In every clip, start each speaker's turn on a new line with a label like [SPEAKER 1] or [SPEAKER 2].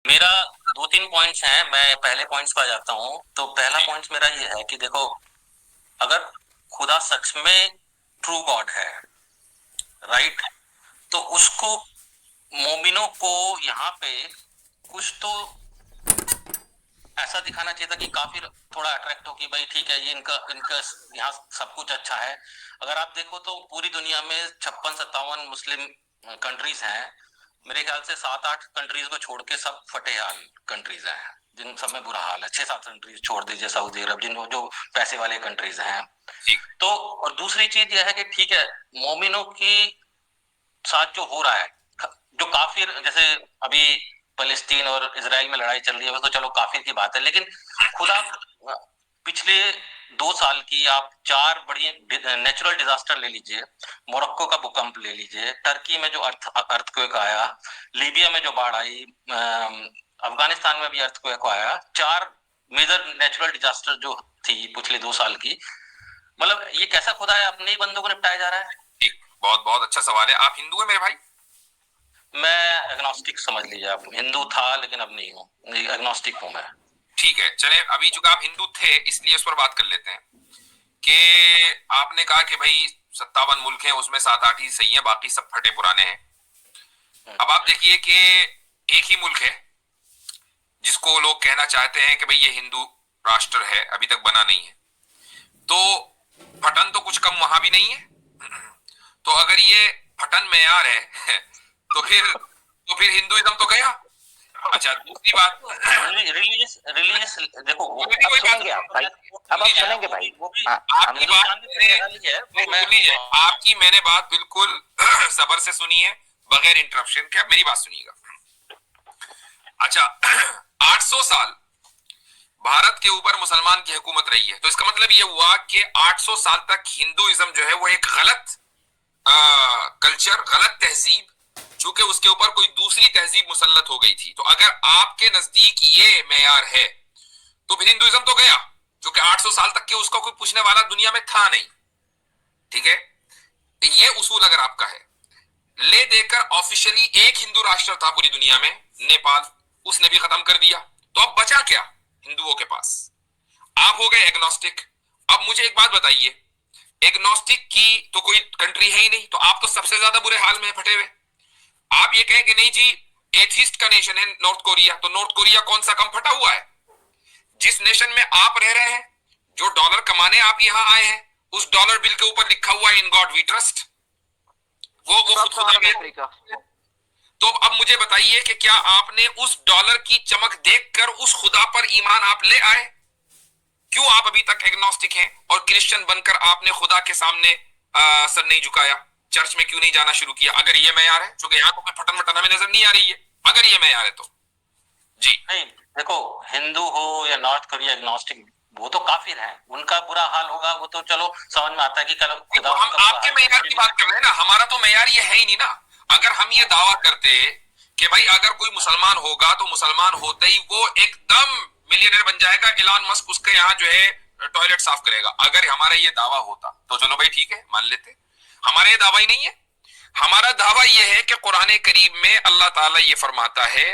[SPEAKER 1] मेरा दो तीन पॉइंट्स हैं। मैं पहले पॉइंट्स पर आ जाता हूँ। तो पहला पॉइंट मेरा ये है कि देखो, अगर खुदा सच में ट्रू गॉड है, राइट, तो उसको, मोमिनों को यहाँ पे कुछ तो ऐसा दिखाना चाहिए था कि काफी थोड़ा अट्रैक्ट हो कि भाई ठीक है, ये इनका इनका यहाँ सब कुछ अच्छा है। अगर आप देखो तो पूरी दुनिया में 56-57 मुस्लिम कंट्रीज हैं। मेरे ख्याल से 7-8 कंट्रीज को छोड़ के सब फटे हाल कंट्रीज हैं, जिन सब में बुरा हाल है। 6-7 कंट्रीज छोड़ दीजिए, सऊदी अरब, जिन जो पैसे वाले कंट्रीज हैं। तो और दूसरी चीज यह है कि ठीक है, मोमिनों की साथ जो हो रहा है, जो काफिर, जैसे अभी फलस्तीन और इसराइल में लड़ाई चल रही है, वो तो चलो काफिर की बात है, लेकिन खुदा, पिछले 2 साल की आप 4 बड़ी नेचुरल डिजास्टर ले लीजिए। मोरक्को का भूकंप ले लीजिए, टर्की में जो अर्थक्वेक आया, लीबिया में जो बाढ़ आई, अफगानिस्तान में भी अर्थक्वेक आया। 4 मेजर नेचुरल डिजास्टर जो थी पिछले 2 साल की। मतलब ये कैसा खुदा है, अपने ही बंदों को निपटाया जा रहा है।
[SPEAKER 2] ठीक, बहुत बहुत अच्छा सवाल है। आप हिंदू है मेरे भाई?
[SPEAKER 1] मैं एग्नोस्टिक समझ लीजिए आप। हिंदू था लेकिन अब नहीं हूँ, एग्नोस्टिक हूँ मैं।
[SPEAKER 2] ठीक है, चले अभी चूंकि आप हिंदू थे इसलिए उस पर बात कर लेते हैं कि आपने कहा कि भाई 57 मुल्क हैं, उसमें 7-8 ही सही हैं, बाकी सब फटे पुराने हैं। अब आप देखिए कि एक ही मुल्क है जिसको लोग कहना चाहते हैं कि भाई ये हिंदू राष्ट्र है, अभी तक बना नहीं है। तो फटन तो कुछ कम वहां भी नहीं है। तो अगर ये फटन मेयार है तो फिर हिंदुइज्म तो गया। अच्छा, दूसरी बात,
[SPEAKER 1] रिलीजियस रिलीजियस देखो, वो
[SPEAKER 2] कोई भी
[SPEAKER 1] अब
[SPEAKER 2] कोई बात
[SPEAKER 1] सुनेंगे आप भाई, अब आप सुनेंगे भाई, वो भी
[SPEAKER 2] आपकी बात आपकी मैंने बात बिल्कुल सबर से सुनी है, बगैर इंटरप्शन के। आप मेरी बात सुनिएगा। अच्छा, 800 साल भारत के ऊपर मुसलमान की हुकूमत रही है, तो इसका मतलब ये हुआ कि 800 साल तक हिंदुइज्म जो है वो एक गलत कल्चर, गलत तहजीब, चूंकि उसके ऊपर कोई दूसरी तहजीब मुसल्लत हो गई थी। तो अगर आपके नजदीक ये मेयार है तो फिर हिंदुइज्म तो गया, क्योंकि 800 साल तक के उसका कोई पूछने वाला दुनिया में था नहीं। ठीक है, ये उसूल अगर आपका है। ले देकर ऑफिशियली एक हिंदू राष्ट्र था पूरी दुनिया में, नेपाल, उसने भी खत्म कर दिया। तो अब बचा क्या हिंदुओं के पास? आप हो गए एग्नोस्टिक। अब मुझे एक बात बताइए, एग्नोस्टिक की तो कोई कंट्री है ही नहीं, तो आप तो सबसे ज्यादा बुरे हाल में फटे हुए। आप ये कहेंगे नहीं जी, एथिस्ट का नेशन है नॉर्थ कोरिया, तो नॉर्थ कोरिया कौन सा कम फटा हुआ है? जिस नेशन में आप रह रहे हैं, जो डॉलर कमाने आप यहां आए हैं, उस डॉलर बिल के ऊपर लिखा हुआ है इन गॉड वी ट्रस्ट। वो खुद खुदा। तो अब मुझे बताइए कि क्या आपने उस डॉलर की चमक देखकर उस खुदा पर ईमान आप ले आए? क्यों आप अभी तक एग्नोस्टिक हैं और क्रिश्चियन बनकर आपने खुदा के सामने सर नहीं झुकाया? चर्च में क्यों नहीं जाना शुरू किया? अगर ये मैयार है, क्योंकि यहाँ तो कोई फटन वटन हमें नजर नहीं आ रही है, अगर ये मैयार है तो जी।
[SPEAKER 1] नहीं, देखो, हिंदू हो या नॉर्थ कोरिया, एग्नोस्टिक, वो तो काफिर है, उनका बुरा हाल होगा, वो तो चलो समझ में आता है कि कल खुदा
[SPEAKER 2] तो हम आपके मैयार की बात कर रहे हैं ना, हमारा तो मैयार ये है ही नहीं ना। अगर हम ये दावा करते कि भाई अगर कोई मुसलमान होगा तो मुसलमान होते ही वो एकदम मिलियनर बन जाएगा, इलान मस्क उसके यहाँ जो है टॉयलेट साफ करेगा, अगर हमारा ये दावा होता तो चलो भाई ठीक है, मान लेते। हमारा ये दावा ही नहीं है। हमारा दावा यह है कि कुरान करीम में अल्लाह ताला ये फरमाता है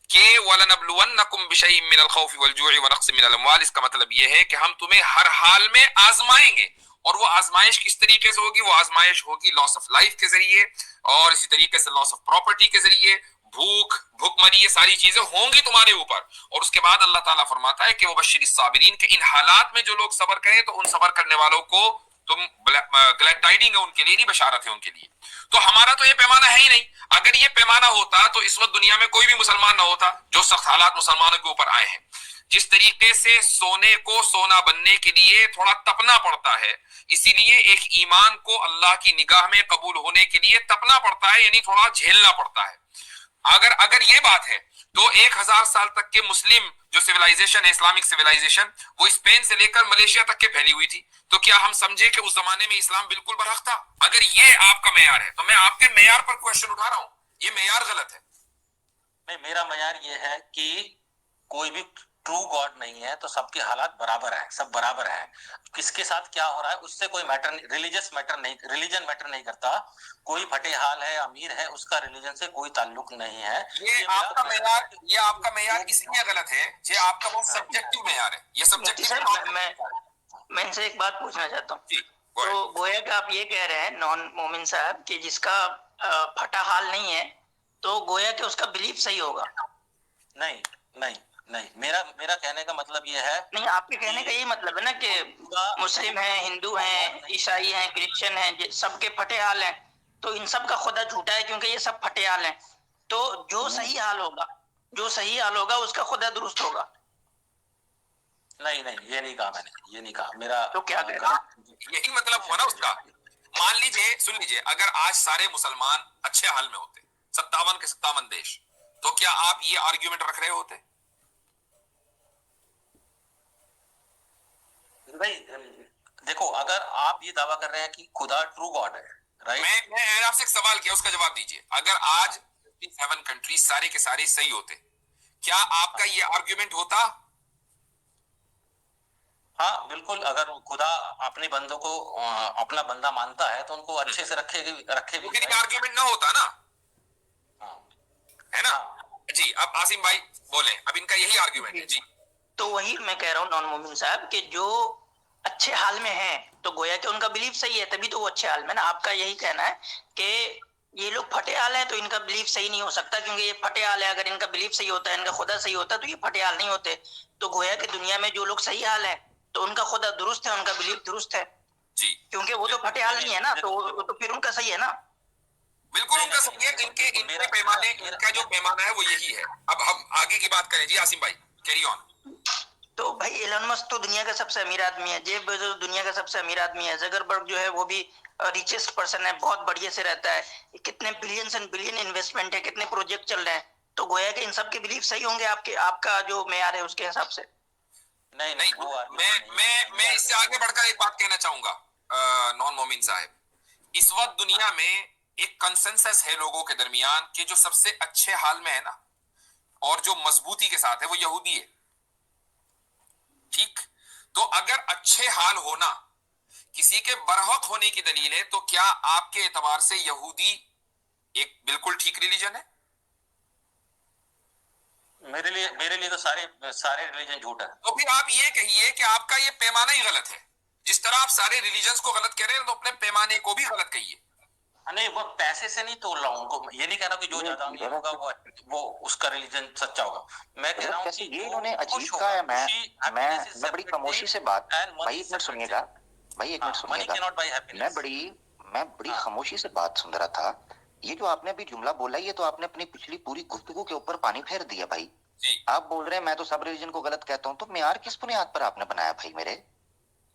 [SPEAKER 2] कि वलनबलुवन्नकुम बिशैइन मिनल खौफि वल जुइ व नक्सिन मिनल अमवाल। इसका मतलब यह है कि हम तुम्हें हर हाल में आजमाएंगे। और वो आजमाइश किस तरीके से होगी? वो आजमाइश होगी लॉस ऑफ लाइफ के जरिए, और इसी तरीके से लॉस ऑफ प्रॉपर्टी के जरिए, भूख भूखमरी, ये सारी चीजें होंगी तुम्हारे ऊपर। और उसके बाद अल्लाह ताला फरमाता है कि वो बशीर साबिरीन, के इन हालात में जो लोग सबर करें तो उन सबर करने वालों को तुम ग्लैड टाइडिंग है उनके लिए, नहीं बशारत है उनके लिए। तो हमारा तो ये पैमाना है ही नहीं। अगर ये पैमाना होता तो इस वक्त दुनिया में कोई भी मुसलमान ना होता। जो सख्त हालात मुसलमानों के ऊपर आए हैं, जिस तरीके से सोने को सोना बनने के लिए थोड़ा तपना पड़ता है, इसीलिए एक ईमान को अल्लाह की निगाह में कबूल होने के लिए तपना पड़ता है, यानी थोड़ा झेलना पड़ता है। अगर अगर ये बात है तो 1000 साल तक के मुस्लिम जो सिविलाइजेशन है, इस्लामिक सिविलाइजेशन, वो स्पेन से लेकर मलेशिया तक के फैली हुई थी। तो क्या हम समझे कि उस जमाने में इस्लाम बिल्कुल बरहक था? अगर ये आपका मेयार है तो मैं आपके मेयार पर क्वेश्चन उठा रहा हूं, ये मेयार गलत है।
[SPEAKER 1] नहीं, मेरा मयार ये है कि कोई भी ट्रू गॉड नहीं है तो सबके हालात बराबर है, सब बराबर है। किसके साथ क्या हो रहा है उससे कोई मैटर नहीं, रिलीजन मैटर नहीं करता। कोई फटेहाल है, अमीर है, उसका रिलीजन से कोई ताल्लुक नहीं है।
[SPEAKER 2] ये आपका मेयार इसलिए गलत है, ये आपका बहुत सब्जेक्टिव मेयार है, ये
[SPEAKER 3] मुफ्ती
[SPEAKER 2] सब्जेक्टिव
[SPEAKER 3] साहब, मैं इनसे एक बात पूछना चाहता हूँ।
[SPEAKER 2] जी,
[SPEAKER 3] तो गोया कि आप ये कह रहे हैं नॉन मोमिन साहब कि जिसका फटा हाल नहीं है तो गोया कि उसका बिलीफ सही होगा।
[SPEAKER 1] नहीं नहीं नहीं, मेरा मेरा कहने का मतलब ये है,
[SPEAKER 3] नहीं, आपके कहने का यही मतलब है ना कि मुस्लिम हैं, हिंदू हैं, ईसाई हैं, क्रिश्चियन हैं, सबके फटे हाल हैं, तो इन सब का खुदा झूठा है क्योंकि ये सब फटे हाल हैं। तो जो सही हाल होगा उसका खुदा दुरुस्त होगा।
[SPEAKER 1] नहीं नहीं, ये नहीं कहा मैंने, ये नहीं कहा। मेरा
[SPEAKER 3] तो क्या कह रहे हैं?
[SPEAKER 2] यही मतलब हुआ ना उसका। मान लीजिए, सुन लीजिए, अगर आज सारे मुसलमान अच्छे हाल में होते, 57 के 57 देश, तो क्या आप ये आर्ग्यूमेंट रख रहे होते?
[SPEAKER 1] भाई देखो, अगर आप ये दावा कर रहे हैं कि खुदा ट्रू गॉड है, राइट?
[SPEAKER 2] मैं आपसे एक सवाल किया, उसका जवाब दीजिए। अगर आज 57 कंट्री सारे के सारे सही होते, क्या आपका ये आर्ग्यूमेंट होता?
[SPEAKER 1] हाँ बिल्कुल, अगर खुदा अपने बंदों को अपना बंदा मानता है तो उनको अच्छे से रखे भी
[SPEAKER 2] तो फिर ये आर्ग्यूमेंट ना होता ना,
[SPEAKER 1] हाँ,
[SPEAKER 2] है ना?
[SPEAKER 1] हाँ।
[SPEAKER 2] जी, अब आसिम भाई बोले, अब इनका यही आर्ग्यूमेंट है। जी,
[SPEAKER 3] तो वही मैं कह रहा हूँ नॉन मोमिन साहब कि जो अच्छे हाल में है तो गोया कि उनका बिलीफ सही है, तभी तो वो अच्छे हाल में ना। आपका यही कहना है कि ये लोग फटे हाल है तो इनका बिलीफ सही नहीं हो सकता क्योंकि ये फटे हाल है। अगर इनका बिलीफ सही होता है, इनका खुदा सही होता तो ये फटे हाल नहीं होते। तो गोया कि दुनिया में जो लोग सही हाल है तो उनका खुदा दुरुस्त है, उनका बिलीफ दुरुस्त है,
[SPEAKER 2] जी,
[SPEAKER 3] क्योंकि वो तो फटे हाल नहीं है ना, तो फिर उनका सही है ना।
[SPEAKER 2] बिल्कुल उनका सही है। इनके पैमाने, इनका जो पैमाना है वो यही है। अब हम आगे की बात करें। जी आसिम भाई, कैरी ऑन।
[SPEAKER 3] तो भाई एलन मस्क तो दुनिया का सबसे अमीर आदमी है, जेफ बेजोस दुनिया का सबसे अमीर आदमी है, जकरबर्ग जो है वो भी रिचेस्ट पर्सन है, बहुत बढ़िया से रहता है, कितने बिलियंस एंड बिलियन इन्वेस्टमेंट है, कितने प्रोजेक्ट चल रहे हैं। तो गोया कि इन सब के बिलीफ सही होंगे आपके, आपका जो मेयार है उसके हिसाब से।
[SPEAKER 1] नहीं
[SPEAKER 2] नहीं, मैं इससे आगे बढ़कर एक बात कहना चाहूंगा नॉन मोमिन साहब। इस वक्त दुनिया में एक कंसेंसस है लोगों के दरमियान कि जो सबसे अच्छे हाल में है ना और जो मजबूती के साथ है वो यहूदी है। ठीक, तो अगर अच्छे हाल होना किसी के बरहक होने की दलील है, तो क्या आपके एतबार से यहूदी एक बिल्कुल ठीक रिलीजन है?
[SPEAKER 1] मेरे लिए तो सारे रिलीजन झूठ है।
[SPEAKER 2] तो फिर आप ये कहिए कि आपका ये पैमाना ही गलत है। जिस तरह आप सारे रिलीजन्स को गलत कह रहे हैं, तो अपने पैमाने को भी गलत कहिए।
[SPEAKER 1] नहीं, वो पैसे से नहीं तोड़ रहा हूँ उनको, ये नहीं कह रहा कि जो ज्यादा अमीर होगा वो उसका रिलीजन सच्चा होगा। मैं कह रहा हूँ कि
[SPEAKER 4] ये इन्होंने अजीब कहा है। मैं बड़ी खामोशी से बात, भाई एक मिनट सुनिएगा, भाई एक मिनट सुनिएगा, मैं बड़ी खामोशी से बात सुन रहा था। ये जो आपने अभी जुमला बोला, ये तो आपने अपनी पिछली पूरी गुफ्तगू के ऊपर पानी फेर दिया भाई। आप बोल रहे हैं मैं तो सब रिलीजन को गलत कहता हूँ, तो मेयार किस बुनियाद पर आपने बनाया भाई मेरे?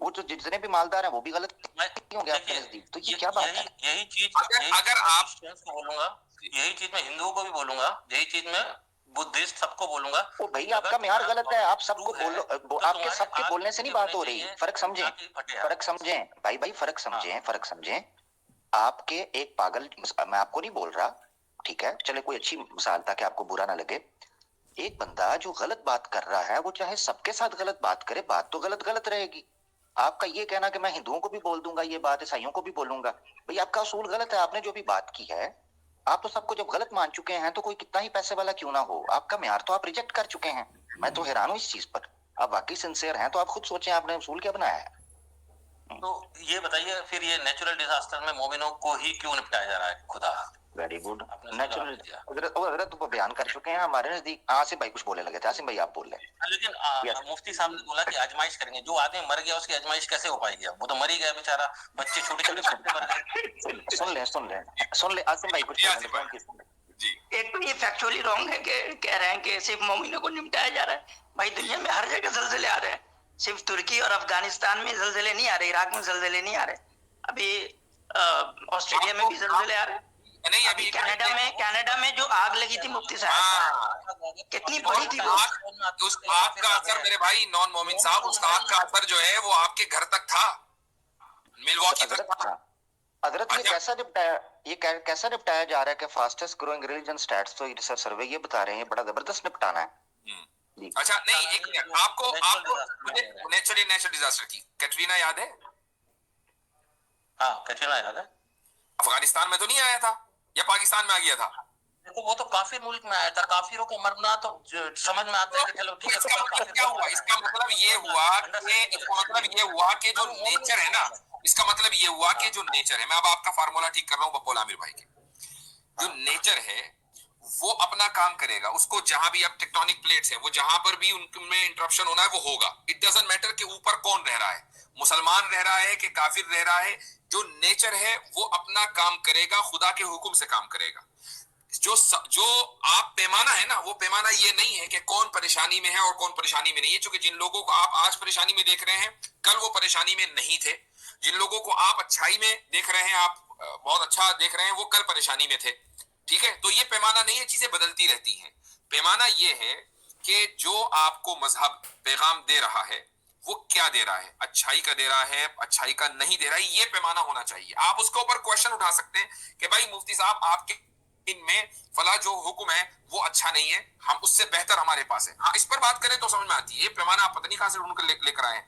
[SPEAKER 4] वो जो जितने भी मालदार हैं वो भी गलत होंगे आपके नजदीक, तो ये क्या बात है?
[SPEAKER 1] यही चीज
[SPEAKER 2] अगर आप
[SPEAKER 1] क्रिश्चियंस को बोलूंगा, यही चीज मैं हिंदुओं को भी बोलूंगा, यही चीज मैं बुद्धिस्ट सबको बोलूंगा।
[SPEAKER 4] ओ भाई, आपका मेयार गलत है, आप सबको बोलो, आपके सबके बोलने से नहीं बात हो रही। फर्क समझें, फर्क समझें भाई, फर्क समझें, फर्क समझें। आपके एक पागल, मैं आपको नहीं बोल रहा, ठीक है, चले कोई अच्छी मिसाल ताकि आपको बुरा ना लगे। एक बंदा जो गलत बात कर रहा है वो चाहे सबके साथ गलत बात करे, बात तो गलत गलत रहेगी। आपका ये कहना कि मैं हिंदुओं को भी बोल दूंगा ये बात, ईसाइयों को भी बोलूंगा, भाई आपका असूल गलत है। आपने जो भी बात की है, आप तो सबको जब गलत मान चुके हैं तो कोई कितना ही पैसे वाला क्यों ना हो, आपका मेयार तो आप रिजेक्ट कर चुके हैं। मैं तो हैरान हूं इस चीज पर। आप वाकई सिंसियर हैं तो आप खुद सोचें आपने असूल क्या बनाया है।
[SPEAKER 1] तो ये बताइए, फिर ये नेचुरल डिजास्टर में मोमिनों को ही क्यों निपटाया जा रहा है खुदा?
[SPEAKER 4] वेरी गुड,
[SPEAKER 1] आपने
[SPEAKER 4] नेचुरल
[SPEAKER 1] दिया।
[SPEAKER 4] हजरत तो बयान कर चुके हैं हमारे नजदीक। आसिम भाई कुछ बोलने लगे थे, आसिम भाई आप बोल रहे।
[SPEAKER 1] लेकिन मुफ्ती साहब ने बोला कि आजमाइश करेंगे। जो आदमी मर गया उसकी आजमाइश कैसे हो पाएगी? वो तो मर ही गया बेचारा, बच्चे छोटे छोटे बच्चे मर गए।
[SPEAKER 4] सुन ले आसिम भाई कुछ
[SPEAKER 2] जी।
[SPEAKER 3] एक तो ये फैक्चुअली रॉन्ग है कि कह रहे हैं कि सिर्फ मोमिनों को निपटाया जा रहा है। भाई दुनिया में हर जगह जलजले आ रहे हैं, सिर्फ तुर्की और अफगानिस्तान में जलजले नहीं आ रहे, इराक में जलजले नहीं आ रहे, अभी ऑस्ट्रेलिया में भी जलजले आ रहे हैं।
[SPEAKER 2] नहीं,
[SPEAKER 3] अभी कनाडा में जो आग लगी थी मुफ्ती साहब, कितनी बड़ी थी वो।
[SPEAKER 2] उस आग का असर मेरे भाई नॉन मोमिन साहब, उस आग का असर जो है वो आपके घर तक था, मिलवॉकी तक था।
[SPEAKER 4] हजरत ये कैसा निपटाया, ये कैसा निपटाया जा रहा है कि फास्टेस्ट ग्रोइंग रिलीजन स्टैट्स तो रिसर्च सर्वे ये बता रहे हैं, बड़ा जबरदस्त निपटाना है। जी।
[SPEAKER 2] अच्छा नहीं, एक मिनट, आपको आपको नेचुरल डिजास्टर की कैटरीना याद है?
[SPEAKER 1] हाँ, कैटरीना याद है।
[SPEAKER 2] अफगानिस्तान में तो नहीं आया था, या पाकिस्तान में आ गया था?
[SPEAKER 1] देखो वो तो काफिर मुल्क में आया था, काफिरों को मरना तो समझ में आता है कि चलो ठीक है,
[SPEAKER 2] इसका मतलब क्या हुआ? इसका मतलब ये हुआ कि जो नेचर है ना, इसका मतलब ये हुआ कि जो नेचर है, मैं अब आपका फार्मूला ठीक कर रहा हूँ बप्पोल आमिर भाई के, जो नेचर है वो अपना काम करेगा। उसको जहां भी अब टेक्टोनिक प्लेट्स है, वो जहां पर भी उनमें इंटरप्शन होना है वो होगा। इट डजंट मैटर कि ऊपर कौन रह रहा है, मुसलमान रह रहा है कि काफिर रह रहा है, जो नेचर है वो अपना काम करेगा, खुदा के हुक्म से काम करेगा। जो आप पैमाना है ना, वो पैमाना ये नहीं है कि कौन परेशानी में है और कौन परेशानी में नहीं है, क्योंकि जिन लोगों को आप आज परेशानी में देख रहे हैं, कल वो परेशानी में नहीं थे। जिन लोगों को आप अच्छाई में देख रहे हैं, आप बहुत अच्छा देख रहे हैं, वो कल परेशानी में थे। ठीक है, तो ये पैमाना नहीं है, चीजें बदलती रहती हैं। पैमाना ये है कि जो आपको मजहब पैगाम दे रहा है वो क्या दे रहा है, अच्छाई का दे रहा है, अच्छाई का नहीं दे रहा है, ये पैमाना होना चाहिए। आप उसके ऊपर क्वेश्चन उठा सकते हैं कि भाई मुफ्ती साहब आपके इनमें फला जो हुक्म है वो अच्छा नहीं है, हम उससे बेहतर हमारे पास है। हाँ, इस पर बात करें तो समझ में आती है। ये पैमाना आप पता नहीं कहां से ढूंढ कर लेकर आए हैं।